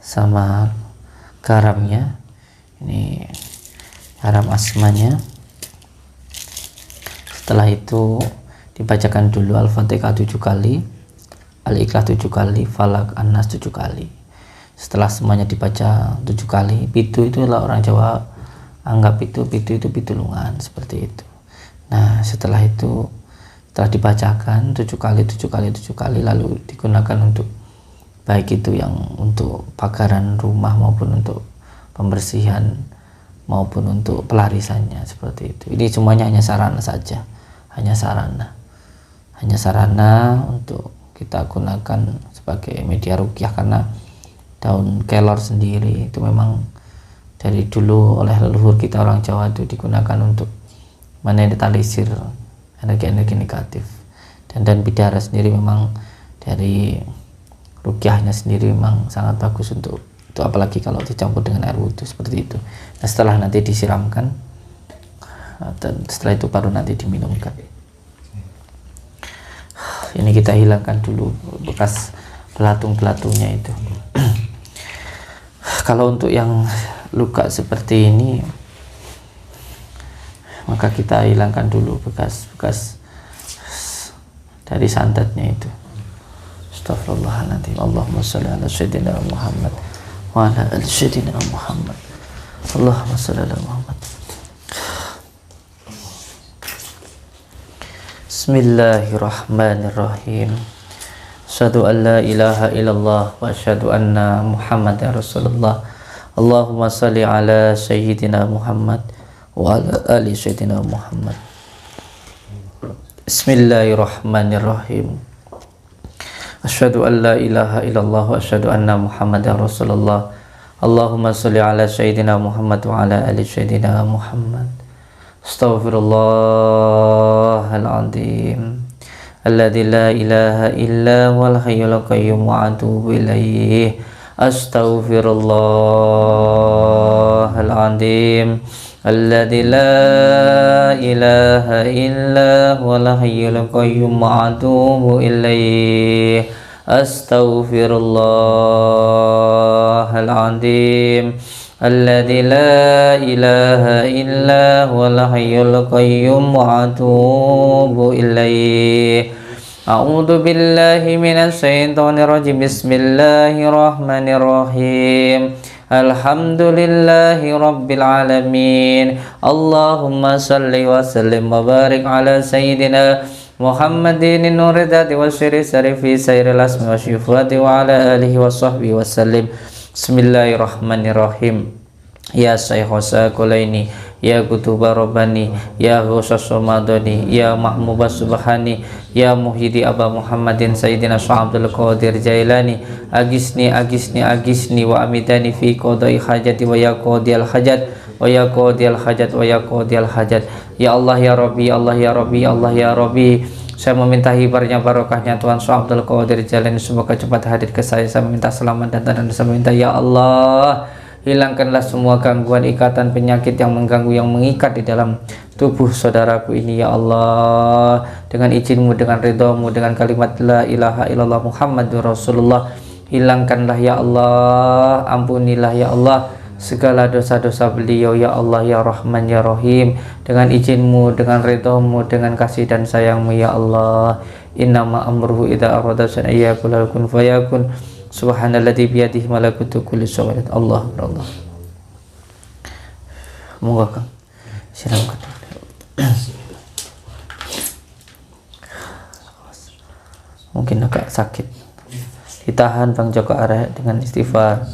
sama garamnya, ini garam asmanya. Setelah itu dibacakan dulu Al-Fatihah 7 kali, Al-Ikhlas 7 kali, Falak, An-Nas 7 kali. Setelah semuanya dibaca 7 kali, pitu itu lah orang Jawa anggap pitu itu pitulungan, seperti itu. Nah, setelah itu, setelah dibacakan 7 kali, lalu digunakan untuk baik itu yang untuk pagaran rumah maupun untuk pembersihan maupun untuk pelarisannya, seperti itu. Ini semuanya hanya sarana saja, hanya sarana untuk kita gunakan sebagai media ruqyah, karena daun kelor sendiri itu memang dari dulu oleh leluhur kita orang Jawa itu digunakan untuk menetralisir energi-energi negatif, dan bidara sendiri memang dari ruqyahnya sendiri memang sangat bagus untuk itu, apalagi kalau dicampur dengan air wudhu seperti itu. Nah, setelah nanti disiramkan dan setelah itu baru nanti diminumkan. Ini kita hilangkan dulu bekas belatung-belatungnya itu. Kalau untuk yang luka seperti ini, maka kita hilangkan dulu bekas-bekas dari santetnya itu. Astagfirullahaladzim. Allahumma sholli ala sayyidina Muhammad wa ala ali sayyidina Muhammad. Allahumma sholli ala Muhammad. Bismillahirrahmanirrahim. Asyhadu an la ilaha illallah wa asyhadu anna Muhammadar Rasulullah. Allahumma sholli ala sayyidina Muhammad wa ala ali sayyidina Muhammad. Bismillahirrahmanirrahim. Asyhadu an la ilaha illallah wa asyhadu anna Muhammadar Rasulullah. Allahumma sholli ala sayyidina Muhammad wa ala ali sayyidina Muhammad. Astaghfirullahaladzim alladzi la ilaha illa huwal hayyul qayyum wa atubu ilaih. Astaghfirullahaladzim alladzi la ilaha illa huwal hayyul qayyum wa atubu ilaih. Astaghfirullahaladzim alladzi la ilaha illa huwal hayyul qayyum wa atubu ilaih. A'udzu billahi minasy syaithanir rajim. Bismillahirrahmanirrahim. Alhamdulillahi rabbil alamin. Allahumma salli wa sallim wa barik ala sayyidina Muhammadin nuridati wa syiri sarifi sayril asmi wa syifati wa ala alihi wa sahbihi wa sallim. Bismillahirrahmanirrahim. Ya Syaikhosa Kulaini, Ya Kutuba Rabbani, Ya Ghusas Somadoni, Ya Mahmubas Subhani, Ya Muhyidi Aba Muhammadin Sayyidina Sya'abdul Qadir Jailani, Agisni wa amidani fi qadai hajati wa ya qadiyal hajat wa ya qadiyal hajat wa ya qadiyal hajat. Ya Allah ya Rabbi, Allah ya Rabbi, Allah ya Rabbi, saya meminta hibarnya barokahnya Tuhan Sya'abdul Qadir Jailani, semoga cepat hadir ke saya. Saya meminta selamat dan saya meminta ya Allah, hilangkanlah semua gangguan, ikatan, penyakit yang mengganggu, yang mengikat di dalam tubuh saudaraku ini ya Allah. Dengan izinmu, dengan ridhamu, dengan kalimat la ilaha illallah Muhammadur Rasulullah, hilangkanlah ya Allah, ampunilah ya Allah segala dosa-dosa beliau ya Allah ya Rahman ya Rahim. Dengan izinmu, dengan ridhamu, dengan kasih dan sayangmu ya Allah. Innama amruhu idza arada shay'an ayyakul kun fayakun. Subhanalladzi biyadihi malakutu kulli syai'in. Allah Allah. Moga Kang siramkan. Mungkin agak sakit. Ditahan Bang Joko Arek dengan istighfar.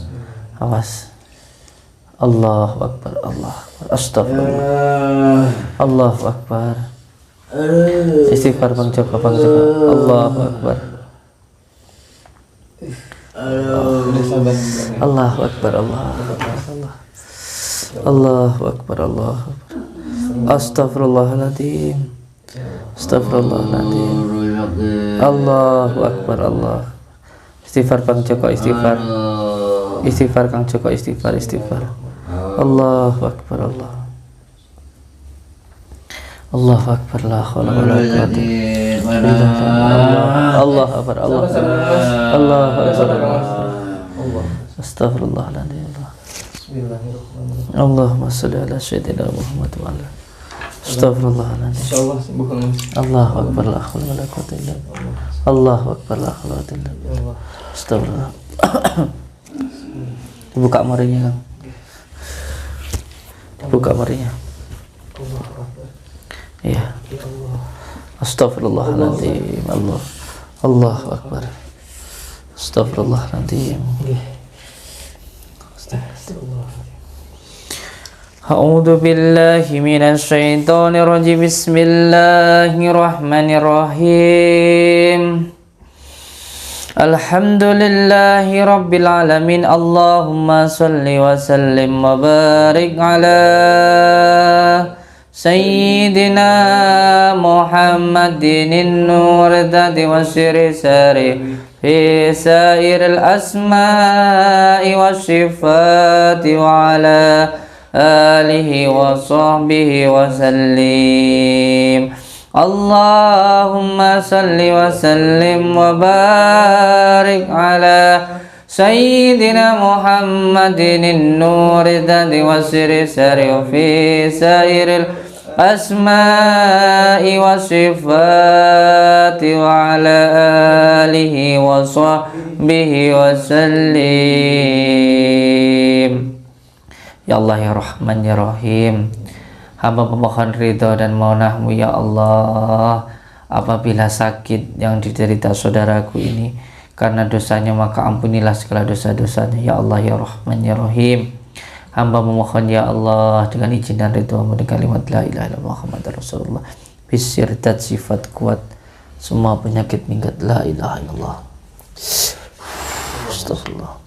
Awas. Allahu Akbar, Allah Akbar. Astagfirullah. Allahu Akbar. Istighfar Bang Joko, Bang Joko. Allahu Akbar. Allahu Akbar, Allah. Allahu Akbar, Allah. Astagfirullahaladzim. Astagfirullahaladzim. Allahu Akbar, Allah. Istighfar Bang Joko, istighfar. Istighfar Kang Joko, istighfar. Allahu Akbar, Allah. Allahu akbar, la haula wala quwwata illa billah. Allah akbar, Allah akbar. Allah. Astagfirullahaladzim. Bismillahirrahmanirrahim. Allahumma sholli ala sayyidina Muhammad wa ala. Astagfirullahaladzim. Insyaallah sembuh Kang Mas. Allahu akbar, la haula wala quwwata illa billah. Allahu akbar, la haula wala quwwata illa billah. Allah. Astagfirullah. Dibuka marinya, Kang. Dibuka marinya. Allah Akbar. Iya. Ya Allah. Astagfirullahaladzim. Allahu akbar. Astagfirullahaladzim. A'udzu billahi minasy syaithanir rajim. Bismillahirrahmanirrahim. Alhamdulillahi rabbil alamin. Allahumma salli wa sallim wa barik ala Sayyidina Muhammadin nur dadi wa siri sari fi sairil asma'i wa sifati wa ala alihi wa sahbihi wa sallim. Allahumma salli wa sallim wa barik ala Sayyidina Muhammadin nur dadi wa siri sari fi sairil asma'i wa sifati wa ala alihi wa sahbihi wa sallim. Ya Allah ya Rahman ya Rahim, hamba memohon ridho dan maunah-Mu ya Allah. Apabila sakit yang diderita saudaraku ini karena dosanya, maka ampunilah segala dosa-dosanya ya Allah ya Rahman ya Rahim. Hamba memohon ya Allah dengan izin dan ridho-Mu dengan kalimat la ilaha illallah Muhammadur Rasulullah bisirdat sifat kuat semua penyakit minggat la ilaha illallah. Astagfirullah.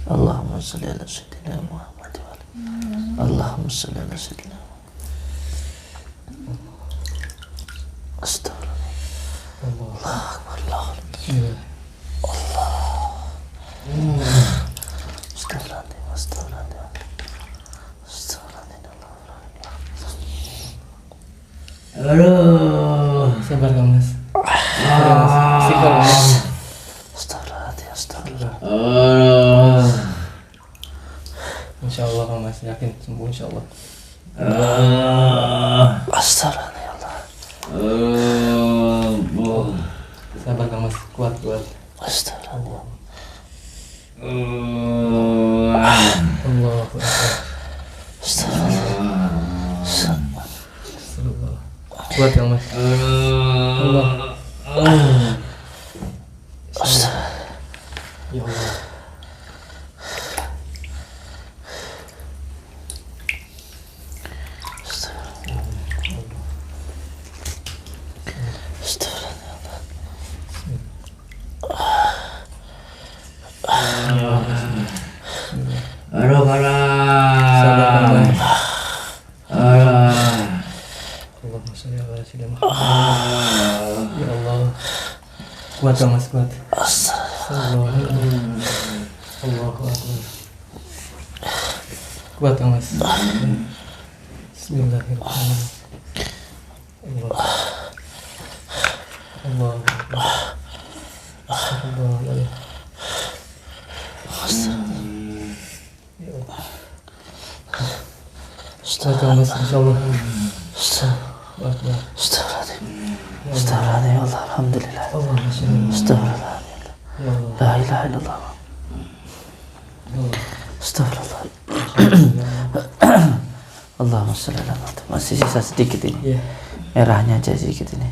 Allahumma salli ala sayyidina Muhammad wa ala Allahumma salli ala sayyidina Astagfirullah. Allahu akbar, Allah. Astagfirullah, astagfirullah. Aduh, sabar Kang Mas. Istighfar Mas. Astagfirullah, astagfirullah. Insyaallah Kang Mas, yakin sembuh insyaallah. Astagfirullah ya Allah. Sabar Kang Mas, kuat. Astagfirullah. Allahu Akbar. Astagfirullah. Astagfirullah. Kuat Kang Mas. Allah. Ya Allah. Aduh parah. Sabar Kang Mas. Allahumma sholli ala sayyidina Muhammad. Ya Allah. Kuat Kang Mas, kuat. Allahu Akbar. Kuat Kang Mas. Bismillahirrahmanirrahim. Allah. Astagfirullah. Ya Allah. Kuat Kang Mas, insyaallah. Akbar. Astagfirullah ya Allah. Alhamdulillah. Allahumma sholli Astagfirullah. ya Allah. La ilaha illallah. Ya Allah. Astagfirullah. Allahumma sholli ala Muhammad. Masih sisa sedikit ini. Ya. Merahnya aja sedikit ini.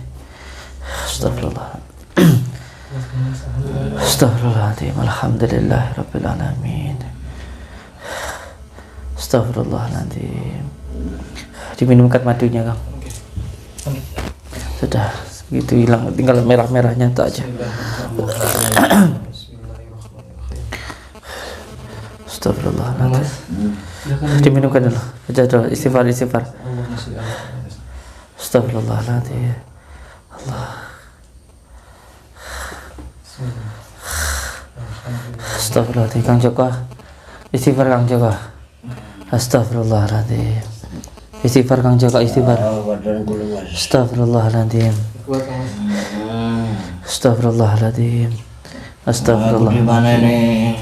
Astagfirullah. Kuat Kang Mas, alhamdulillah. Astagfirullahaladzim. Alhamdulillahirabbil alamin. Astagfirullahaladzim. Diminumkan madunya, Kang. Oke. Sudah Gitu hilang, tinggal merah-merahnya itu aja. Astagfirullahaladzim. Diminumkan dulu. Baca dulu istighfar. Astagfirullahaladzim. Allah. Astagfirullahaladzim. Kang Joko. Istighfar Kang Joko. Astagfirullahaladzim. Istighfar Kang Joko, istighfar. Astagfirullahaladzim. Astagfirullahaladzim. Astagfirullah. Gimana nih?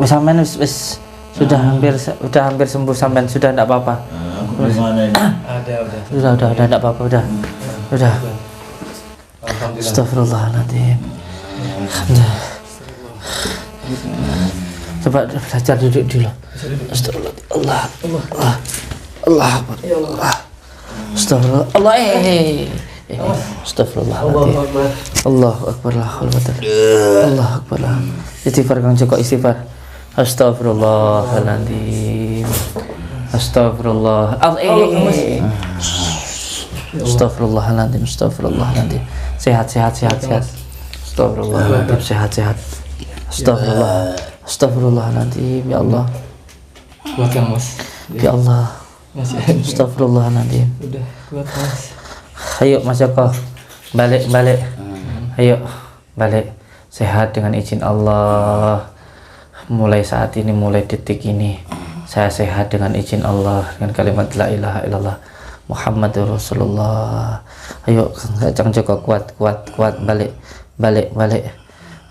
Sampean wis sudah hampir sembuh sampean, sudah enggak apa-apa. Gimana nih? Sudah enggak apa-apa, udah. Astagfirullahaladzim. Coba belajar duduk dulu. Astagfirullah. Allah. Astagfirullah. Astagfirullahaladzim. Allahu Akbar. Allahu Akbar. Istighfar Kang Joko, istighfar. Astagfirullahaladzim. Astagfirullahaladzim. Sehat. Astagfirullahaladzim, sehat. Astagfirullahaladzim, ya Allah. Kuat Kang Mas. Ya Allah. Masih Astagfirullahaladzim. udah kuat Mas. Ayo Mas Joko, balik. Ayo balik, sehat dengan izin Allah. Mulai saat ini, mulai detik ini, saya sehat dengan izin Allah, dengan kalimat la ilaha illallah Muhammadur Rasulullah. Ayo Kang Joko, kuat, balik.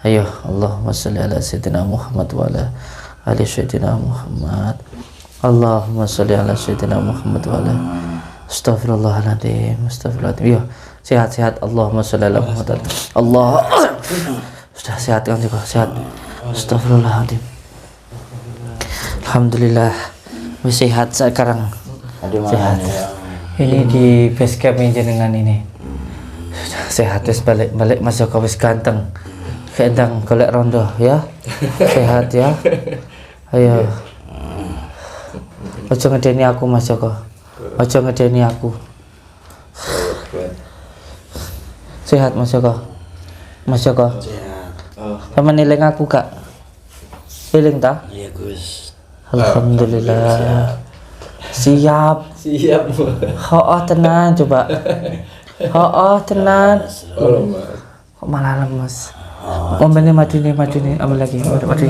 Ayo, Allahumma sholli ala sayyidina Muhammad wa ala ali sayyidina Muhammad. Allahumma sholli ala sayyidina Muhammad wa ala. Astagfirullahaladzim. Yo, sehat. Allahumma sholli ala Muhammad. Allah. Sudah sehat Kang Joko, sehat. Astagfirullahaladzim. Alhamdulillah, wis sehat sekarang. Sehat. Ini di base camp jenengan ini. Sudah sehat, wis balik Mas Joko, wis ganteng. Kendang golek rondo ya. Sehat ya. Ayo. Ojo ngedeni aku Mas Joko. Ojo ngedeni aku. Sehat Mas Joko. Sama niling aku Kak. Feeling tak? Iya Gus. Alhamdulillah. Siap. Ho'oh tenan coba. Tenan. Kok malah lemes. Mobilnya maju nih, ambil lagi. Maju.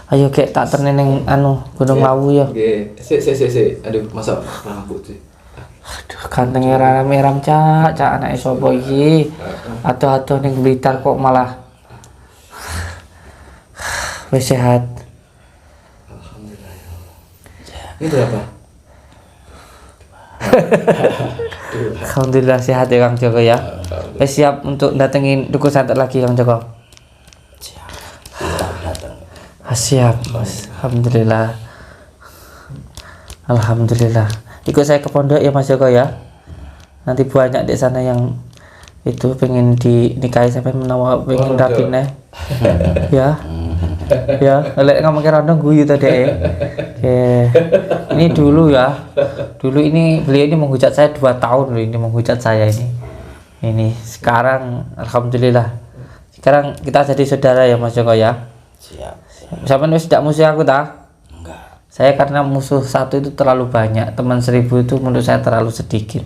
Ayo kek tak terneneng Gunung Lawu ya. Oke. Aduh, masa rambut sih. Aduh, gantengnya meram cak anake sapa iki? Atuh ning Blitar kok malah wis sehat. Alhamdulillah. Ini berapa? Alhamdulillah sehat ya Kang Joko ya. Wis siap untuk datengin Duku Santet lagi Kang Joko. Siap Mas. Alhamdulillah. Ikut saya ke pondok ya Mas Joko ya. Nanti banyak di sana yang itu pengen dinikahi sampai menawar pengen rapinnya. Ya. Lek ngomong kira rondo guyu tadi. Ini dulu ya. Dulu ini beliau ini menghujat saya 2 tahun loh, ini menghujat saya ini. Ini sekarang alhamdulillah. Sekarang kita jadi saudara ya Mas Joko ya. Siap. Sampeyan wis ndak musuh aku ta? Enggak. Saya karena musuh satu itu terlalu banyak, teman 1000 itu menurut saya terlalu sedikit.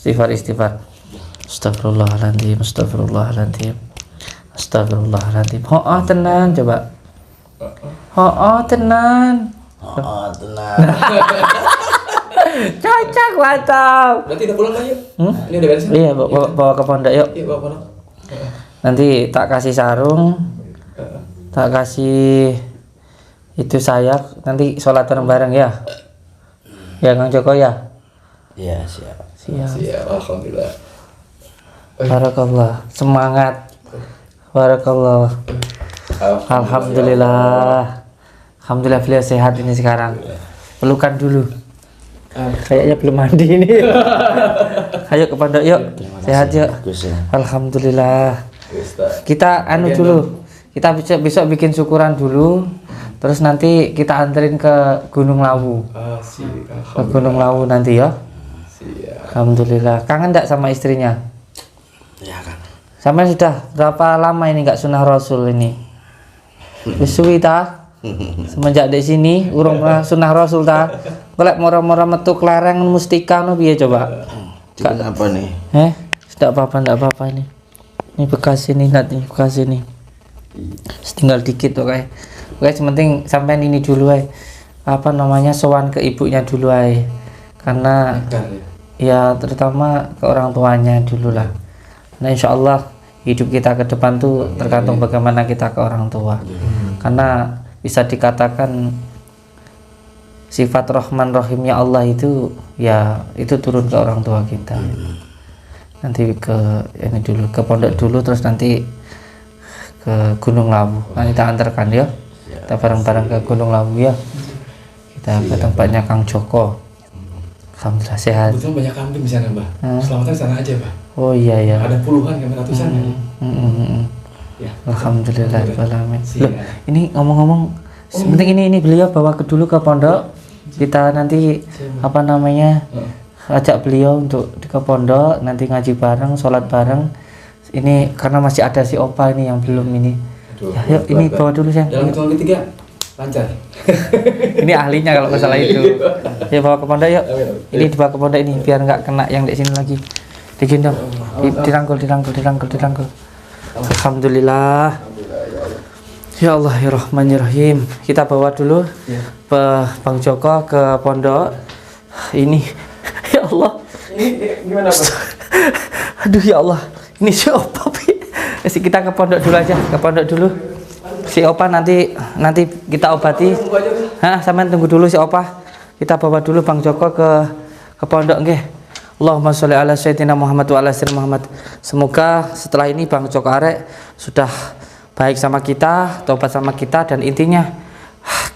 Istighfar. Astagfirullahaladzim. Tenan coba. Tenan. Cocok mantap. Nanti udah pulang aja. Ini udah beres. Iya, bawa ke pondok yuk. Iya, bawa pulang. Nanti tak kasih sarung, tak kasih itu sayap, nanti sholat bareng ya. Ya Kang Joko ya. Iya, siap. Siap, alhamdulillah. Barakallah, semangat. Barakallah. Alhamdulillah. Alhamdulillah beliau sehat ini sekarang. Pelukan dulu. Kayaknya belum mandi ini. Ayo ke pondok yuk. Sehat yuk. Alhamdulillah. Kita dulu. Kita besok bikin syukuran dulu. Terus nanti kita anterin ke Gunung Lawu. Asik. Ke Gunung Lawu nanti ya. Siap. Alhamdulillah. Kangen enggak sama istrinya? Ya kan. Sampai sudah berapa lama ini enggak sunah Rasul ini? Wis suwi ta? Semenjak di sini urung pernah sunah Rasul ta? Golek mora-mora metu klereng mustika no piye coba? Kak apa nih? Tidak apa-apa ini. Ini bekas ini, nanti bekas ini. Tinggal dikit tuh kayak. Oke, sementing sampai ini dulu apa namanya sowan ke ibunya dulu karena ya terutama ke orang tuanya dulu lah. Nah insya Allah hidup kita ke depan tuh tergantung bagaimana kita ke orang tua. Karena bisa dikatakan sifat Rahman Rahimnya Allah itu ya itu turun ke orang tua kita. Nanti ke ini dulu ke pondok dulu terus nanti ke Gunung Lawu. Nanti kita antarkan ya. Kita bareng-bareng ke Gunung Lawu ya. Kita ke tempatnya Kang Joko. Alhamdulillah sehat. Betul banyak kambing di sana, Mbah. Selamatnya di sana aja, Mbah. Oh iya ya. Ada puluhan kan ratusan kan? Ya. Alhamdulillah. Loh, ini ngomong-ngomong, sebentar ini beliau bawa dulu ke pondok. Kita nanti apa namanya ajak beliau untuk ke pondok, nanti ngaji bareng, sholat bareng. Ini karena masih ada si Opa ini yang belum ini. Ya, yuk ini bawa dulu sayang. Dalam hitungan ketiga lancar. Ini ahlinya kalau masalah itu. Ya bawa ke pondok yuk. Ini dibawa ke pondok ini biar nggak kena yang di sini lagi. Digendong, dirangkul. Alhamdulillah. Ya Allah ya Rahman ya Rahim. Kita bawa dulu Bang Joko ke pondok. Ini ya Allah. Ini gimana, Bang? Aduh ya Allah. Ini si Opa. Kita ke pondok dulu aja, ke pondok dulu. Si Opa nanti kita obati. Sampean tunggu dulu si Opa. Kita bawa dulu Bang Joko ke pondok nggih. Allahumma sholli ala sayyidina Muhammad wa ala sayyidina Muhammad. Semoga setelah ini Bang Joko Arek sudah baik sama kita, tobat sama kita, dan intinya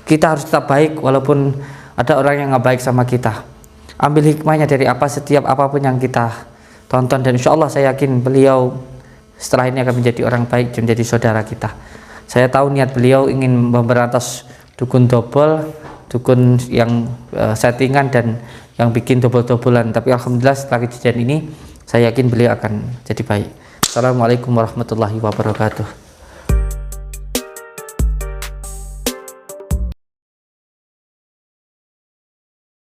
kita harus tetap baik walaupun ada orang yang nggak baik sama kita. Ambil hikmahnya dari apapun yang kita tonton, dan insya Allah saya yakin beliau setelah ini akan menjadi orang baik dan menjadi saudara kita. Saya tahu niat beliau ingin memberantas dukun double, dukun yang settingan dan yang bikin double-doublean. Tapi alhamdulillah setelah kejadian ini saya yakin beliau akan jadi baik. Assalamualaikum warahmatullahi wabarakatuh.